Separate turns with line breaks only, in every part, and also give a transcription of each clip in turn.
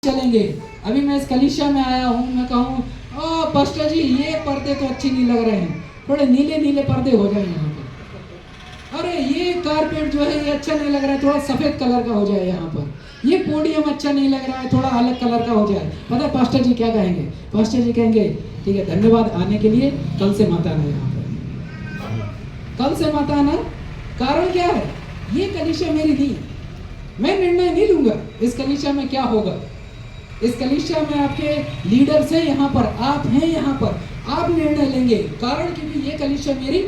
चलेंगे। अभी मैं इस कलीसिया में आया हूँ, मैं कहूँ ओ पास्टर जी ये पर्दे तो अच्छे नहीं लग रहे हैं, थोड़े नीले नीले पर्दे हो जाए यहाँ पर। अरे ये कारपेट जो है ये अच्छा नहीं लग रहा है, थोड़ा सफेद कलर का हो जाए यहाँ पर। ये पोडियम अच्छा नहीं लग रहा है, थोड़ा अलग कलर का हो जाए। पता है पास्टर जी क्या कहेंगे? पास्टर जी कहेंगे ठीक है धन्यवाद आने के लिए, कल से मत आना यहाँ पर, कल से मत आना। कारण क्या है? ये कलीसिया मेरी नहीं, मैं निर्णय नहीं लूंगा इस कलीसिया में क्या होगा। इस कलीसिया में आपके लीडर्स हैं, यहाँ पर आप हैं, यहाँ पर आप निर्णय लेंगे। कारण क्योंकि ये कलीसिया मेरी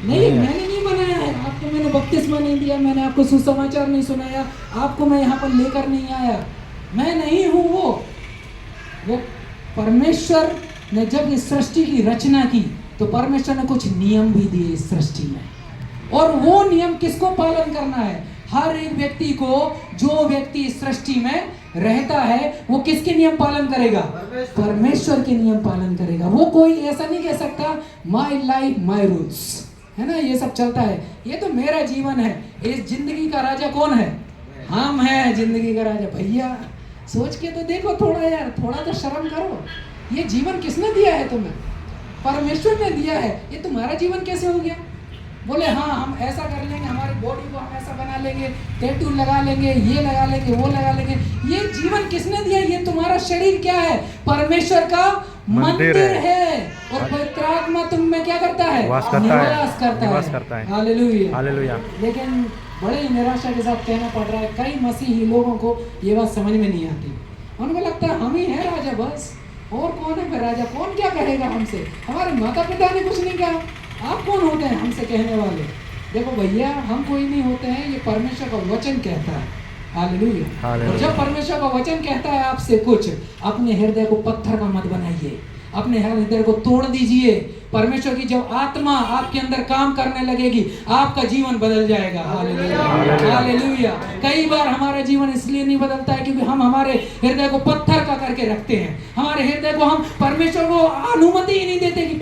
नहीं है, मैंने नहीं बनाया है। आपको मैंने बपतिस्मा नहीं दिया, मैंने आपको सुसमाचार नहीं सुनाया, आपको मैं यहाँ पर लेकर नहीं आया। मैं नहीं हूँ वो परमेश्वर ने जब इस सृष्टि की रचना की तो परमेश्वर ने कुछ नियम भी दिए इस सृष्टि में, और वो नियम किसको पालन करना है? हर एक व्यक्ति को। जो व्यक्ति इस सृष्टि में रहता है वो किसके नियम पालन करेगा? परमेश्वर के नियम पालन करेगा। वो कोई ऐसा नहीं कह सकता माई लाइफ माई रूल्स, है ना, ये सब चलता है, ये तो मेरा जीवन है। इस जिंदगी का राजा कौन है? हम हैं जिंदगी का राजा। भैया सोच के तो देखो थोड़ा यार, थोड़ा तो शर्म करो। ये जीवन किसने दिया है तुम्हें? परमेश्वर ने दिया है। ये तुम्हारा जीवन कैसे हो गया? बोले हाँ हम ऐसा कर लेंगे, हमारी बॉडी को हम ऐसा बना लेंगे, टैटू लगा लेंगे, ये लगा लेंगे, वो लगा लेंगे। ये जीवन किसने दिया? ये तुम्हारा शरीर क्या है? परमेश्वर का मंदिर है। और पवित्र आत्मा तुम में क्या करता है? निवास करता है। Hallelujah hallelujah. लेकिन बड़े ही निराशा के साथ कहना पड़ रहा है, कई मसीही लोगों को ये बात समझ में नहीं आती। उनको लगता है हम ही है राजा, बस और कौन है फिर राजा? कौन क्या कहेगा हमसे? हमारे माता पिता ने कुछ नहीं कहा, आप कौन होते हैं हमसे कहने वाले? देखो भैया हम कोई नहीं होते हैं, ये परमेश्वर का वचन कहता है। हालेलुया। और जब परमेश्वर का वचन कहता है आपसे कुछ, अपने हृदय को पत्थर का मत बनाइए, अपने हृदय को तोड़ दीजिए। परमेश्वर की जब आत्मा आपके अंदर काम करने लगेगी आपका जीवन बदल जाएगा। Hallelujah hallelujah. कई बार हमारा जीवन इसलिए नहीं बदलता है क्योंकि हम हमारे हृदय को पत्थर का करके रखते हैं। हमारे हृदय को हम परमेश्वर को अनुमति ही नहीं देते कि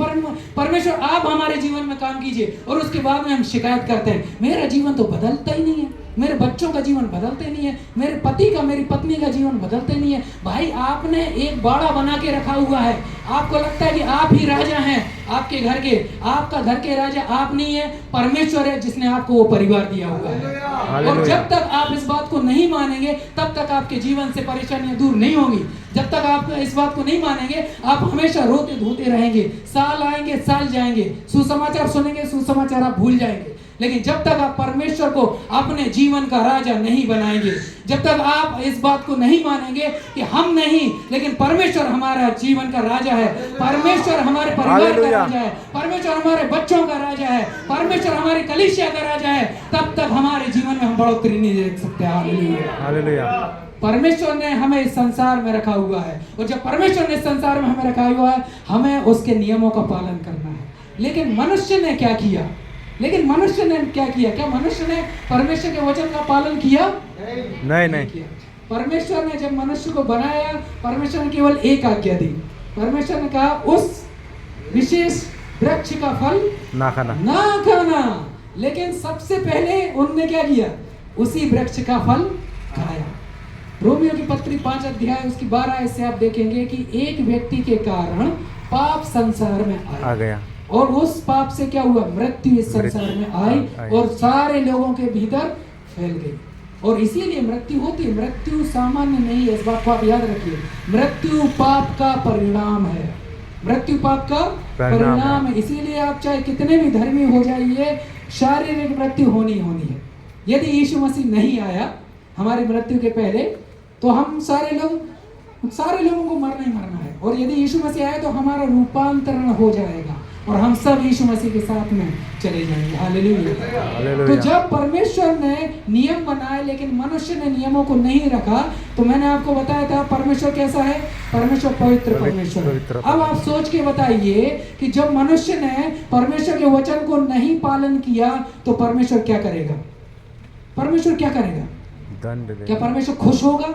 परमेश्वर आप हमारे जीवन में काम कीजिए, और उसके बाद में हम शिकायत करते हैं मेरा जीवन तो बदलता ही नहीं है, मेरे बच्चों का जीवन बदलते नहीं है, मेरे पति का मेरी पत्नी का जीवन बदलते नहीं है। भाई आपने एक बाड़ा बना के रखा हुआ है, आपको लगता है कि आप ही राजा हैं आपके घर के। आपका घर के राजा आप नहीं है, परमेश्वर है जिसने आपको वो परिवार दिया हुआ है। और जब तक आप इस बात को नहीं मानेंगे तब तक आपके जीवन से परेशानियां दूर नहीं होंगी। जब तक आप इस बात को नहीं मानेंगे आप हमेशा रोते धोते रहेंगे। साल आएंगे साल जाएंगे, सुसमाचार सुनेंगे, सुसमाचार आप भूल जाएंगे। लेकिन जब तक आप परमेश्वर को अपने जीवन का राजा नहीं बनाएंगे, जब तक आप इस बात को नहीं मानेंगे कि हम नहीं लेकिन परमेश्वर हमारा जीवन का राजा है, परमेश्वर हमारे परिवार का राजा है, परमेश्वर हमारे बच्चों का राजा है, परमेश्वर हमारे कलीसिया का राजा है, तब तक हमारे जीवन में हम बढ़ोतरी नहीं देख सकते। Hallelujah hallelujah. परमेश्वर ने हमें इस संसार में रखा हुआ है, और जब परमेश्वर ने इस संसार में हमें रखा हुआ है हमें उसके नियमों का पालन करना है। लेकिन मनुष्य ने क्या किया? क्या मनुष्य ने परमेश्वर के वचन का पालन किया? नहीं किया। परमेश्वर ने जब मनुष्य को बनाया, परमेश्वर ने केवल एक आज्ञा दी। परमेश्वर ने कहा उस विशेष वृक्ष का फल ना खाना। लेकिन सबसे पहले उन्होंने क्या किया? उसी वृक्ष का फल खाया। रोमियो की पत्री 5 अध्याय उसकी 12 से आप देखेंगे कि एक व्यक्ति के कारण पाप संसार में आ गया, और उस पाप से क्या हुआ? मृत्यु इस संसार में आई और सारे लोगों के भीतर फैल गई। और इसीलिए मृत्यु होती है, मृत्यु सामान्य नहीं है, इस बात को आप याद रखिए। मृत्यु पाप का परिणाम है, मृत्यु पाप का परिणाम है। इसीलिए आप चाहे कितने भी धर्मी हो जाइए, शारीरिक मृत्यु होनी है। यदि यीशु मसीह नहीं आया हमारी मृत्यु के पहले तो हम सारे लोगों को मरना ही मरना है, और यदि यीशु मसीह आया तो हमारा रूपांतरण हो जाएगा और हम सब यीशु मसीह के साथ में चले जाएंगे। हालेलुया। तो जब परमेश्वर ने नियम बनाए लेकिन मनुष्य ने नियमों को नहीं रखा, तो मैंने आपको बताया था परमेश्वर कैसा है? परमेश्वर पवित्र परमेश्वर। अब आप सोच के बताइए कि जब मनुष्य ने परमेश्वर के वचन को नहीं पालन किया तो परमेश्वर क्या करेगा? परमेश्वर क्या करेगा? क्या परमेश्वर खुश होगा?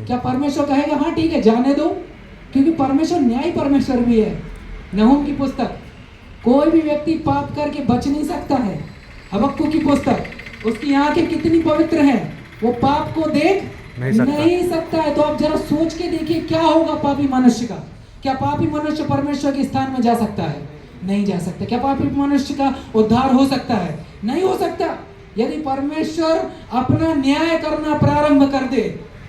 क्या परमेश्वर कहेगा हाँ ठीक है जाने दो? क्योंकि परमेश्वर न्यायी परमेश्वर भी है। नहूम की पुस्तक, कोई भी व्यक्ति पाप करके बच नहीं सकता है। हबक्कू की पुस्तक, उसकी आंखें कितनी पवित्र हैं, वो पाप को देख नहीं सकता है। तो आप जरा सोच के देखिए क्या होगा पापी मनुष्य का। क्या पापी मनुष्य परमेश्वर के स्थान में जा सकता है? नहीं जा सकता। क्या पापी मनुष्य का उद्धार हो सकता है? नहीं हो सकता। यदि परमेश्वर अपना न्याय करना प्रारंभ कर दे,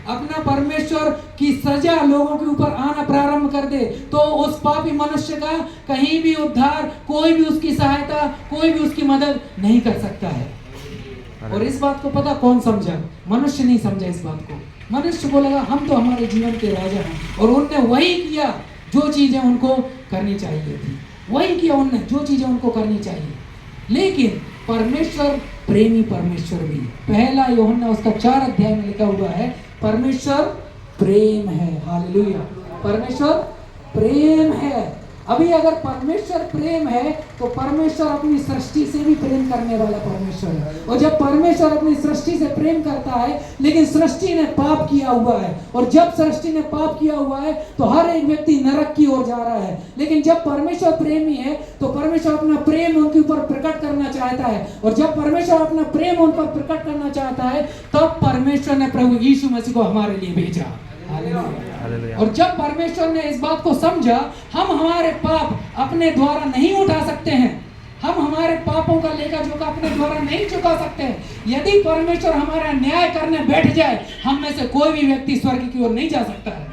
अपना परमेश्वर की सजा लोगों के ऊपर आना प्रारंभ कर दे, तो उस पापी मनुष्य का कहीं भी उद्धार, कोई भी उसकी सहायता, कोई भी उसकी मदद नहीं कर सकता है। और इस बात को पता कौन समझा? मनुष्य नहीं समझा इस बात को। मनुष्य को लगा हम तो हमारे जीवन के राजा हैं, और उनने वही किया जो चीजें उनको करनी चाहिए थी, वही किया उनने जो चीजें उनको करनी चाहिए। लेकिन परमेश्वर प्रेमी परमेश्वर भी, पहला यूहन्ना उसका 4 अध्याय में लिखा हुआ है, परमेश्वर प्रेम है। हालेलुया। परमेश्वर प्रेम है। अभी अगर परमेश्वर प्रेम है तो परमेश्वर अपनी सृष्टि से भी प्रेम करने वाला परमेश्वर है। और जब परमेश्वर अपनी सृष्टि से प्रेम करता है, लेकिन सृष्टि ने पाप किया हुआ है, और जब सृष्टि ने पाप किया हुआ है तो हर एक व्यक्ति नरक की ओर जा रहा है। लेकिन जब परमेश्वर प्रेमी है तो परमेश्वर अपना प्रेम उनके ऊपर प्रकट करना चाहता है, और जब परमेश्वर अपना प्रेम उन पर प्रकट करना चाहता है तब परमेश्वर ने प्रभु यीशु मसीह को हमारे लिए भेजा। और जब परमेश्वर ने इस बात को समझा, हम हमारे पाप अपने द्वारा नहीं उठा सकते हैं, हम हमारे पापों का लेखा जोखा अपने द्वारा नहीं चुका सकते हैं। यदि परमेश्वर हमारा न्याय करने बैठ जाए, हम में से कोई भी व्यक्ति स्वर्ग की ओर नहीं जा सकता है।